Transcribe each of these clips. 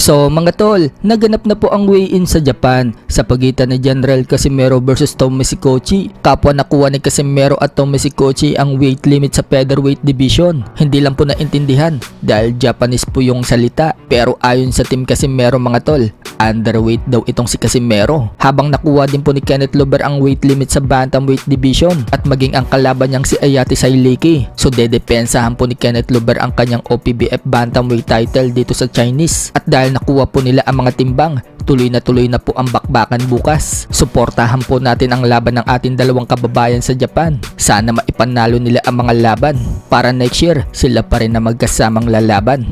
So mga tol, naganap na po ang weigh-in sa Japan sa pagitan ni General Casimero versus Tom Missikochi. Kapwa nakuha ni Casimero at Tom Missikochi ang weight limit sa featherweight division. Hindi lang po naintindihan dahil Japanese po yung salita. Pero ayon sa team Casimero mga tol, underweight daw itong si Casimero. Habang nakuha din po ni Kenneth Lover ang weight limit sa bantamweight division at maging ang kalaban niyang si Ayati Sailiki. So dedepensahan po ni Kenneth Lover ang kanyang OPBF bantamweight title dito sa Chinese. At dahil nakuha po nila ang mga timbang, tuloy na po ang bakbakan bukas. Suportahan po natin ang laban ng ating dalawang kababayan sa Japan. Sana maipanalo nila ang mga laban para next year sila pa rin na magkasamang lalaban.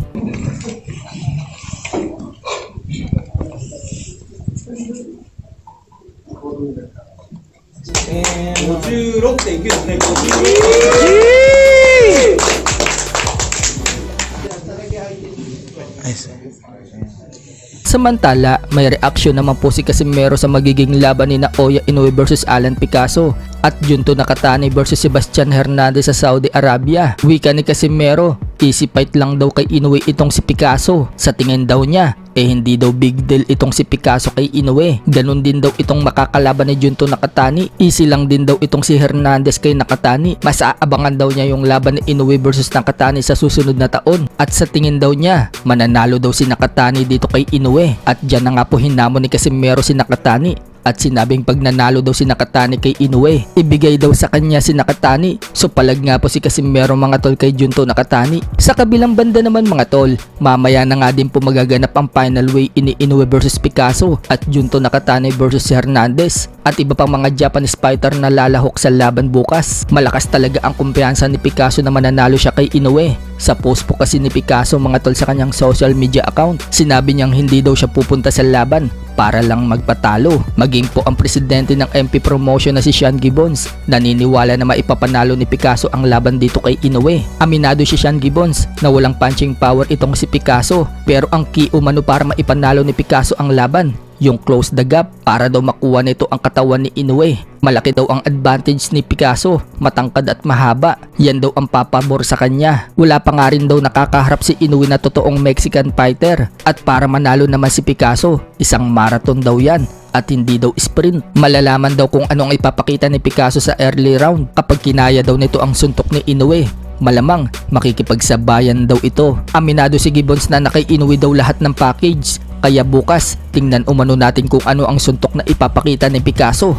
Samantala, may reaksyon naman po si Casimero sa magiging laban ni Naoya Inoue versus Alan Picasso at Junto Nakatani versus Sebastian Hernandez sa Saudi Arabia. Wika ni Casimero, easy fight lang daw kay Inoue itong si Picasso. Sa tingin daw niya, hindi daw big deal itong si Picasso kay Inoue. Ganon din daw itong makakalaban ni Junto Nakatani. Easy lang din daw itong si Hernandez kay Nakatani. Mas aabangan daw niya yung laban ni Inoue versus Nakatani sa susunod na taon. At sa tingin daw niya, mananalo daw si Nakatani dito kay Inoue. At dyan na nga po hinamon ni Casimero si Nakatani. At sinabing pag nanalo daw si Nakatani kay Inoue, ibigay daw sa kanya si Nakatani. So palag nga po si Casimero mga tol kay Junto Nakatani. Sa kabilang banda naman mga tol, mamaya na nga din po magaganap ang final weigh-in ni Inoue versus Picasso at Junto Nakatani versus Hernandez. At iba pang mga Japanese fighter na lalahok sa laban bukas. Malakas talaga ang kumpiyansa ni Picasso na mananalo siya kay Inoue. Sa post po kasi ni Picasso mga tol sa kanyang social media account, sinabi niyang hindi daw siya pupunta sa laban para lang magpatalo. Maging po ang presidente ng MP Promotion na si Sean Gibbons, naniniwala na maipapanalo ni Picasso ang laban dito kay Inoue. Aminado si Sean Gibbons na walang punching power itong si Picasso, pero ang key umano para maipanalo ni Picasso ang laban, yung close the gap para daw makuha nito ang katawan ni Inoue. Malaki daw ang advantage ni Picasso, matangkad at mahaba. Yan daw ang papabor sa kanya. Wala pa nga rin daw nakakaharap si Inoue na totoong Mexican fighter. At para manalo naman si Picasso, isang marathon daw yan at hindi daw sprint. Malalaman daw kung ano ang ipapakita ni Picasso sa early round kapag kinaya daw nito ang suntok ni Inoue. Malamang makikipagsabayan daw ito. Aminado si Gibbons na kay Inoue daw lahat ng package. Kaya bukas, tingnan umano natin kung ano ang suntok na ipapakita ni Picasso.